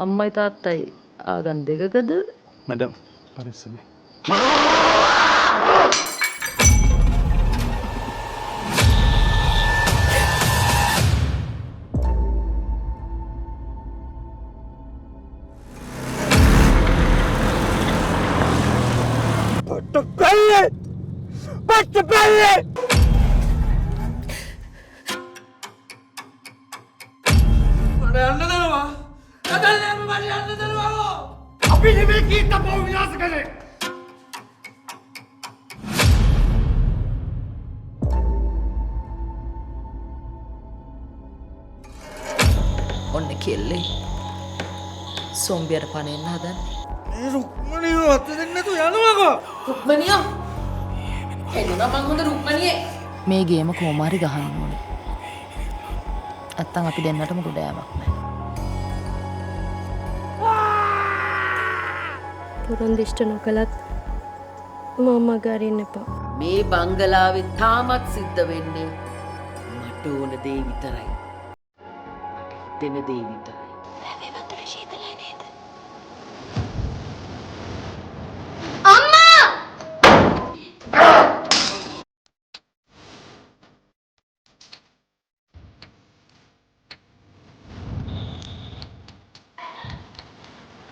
අම්මයි තාත්තයි ආගම් දෙකකද? මැඩම් පරිස්සමෙන්. ඔන්න කෙල්ලේ. සොම්බියට පණෙන්න හදන්නේ. මේ රුක්මනිය අත දෙන්න නැතු යනවාකෝ. රුක්මනියා. එන්නා මං හොඳ රුක්මනියේ. මේ ගේම කොහොම හරි ගහන්න ඕනේ. නැත්තම් අපි දෙන්නටම ගොඩ යamak නැහැ. පුරුන් දිෂ්ට නොකලත් මම ගරින්න එපා. මේ බංගලාවේ තාමත් සිද්ධ වෙන්නේ මට ඕන දේ විතරයි. දෙන දේ විතරයි. වැවේ වතුර ශීතලයි නේද?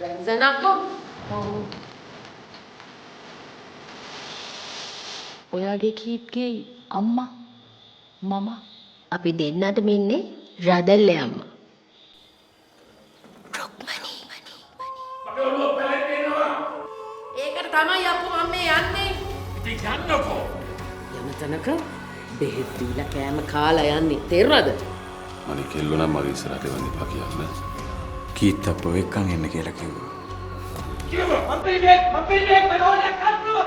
රැන්සනක්කෝ. ඔයාගේ කීත්ගේ අම්මා මම අපි දෙන්නටම ඉන්නේ රදල්ලේ අම්මා. ඒකට තමයි අප්පු මම මේ යන්නේ. ඉතින් යන්නකෝ. යන තැනක බෙහෙත් දීලා කෑම කාලා යන්නේ. තේරුණාද? මම කෙල්ලෝ නම් මගේ ඉස්සරහට එවන්න එපා කියන්න. කීත් අප්පෝ එක්කන් එන්න කියලා කිව්වා. කිව්වා මම පිළිවෙත් මම ඕනේ කරනවා.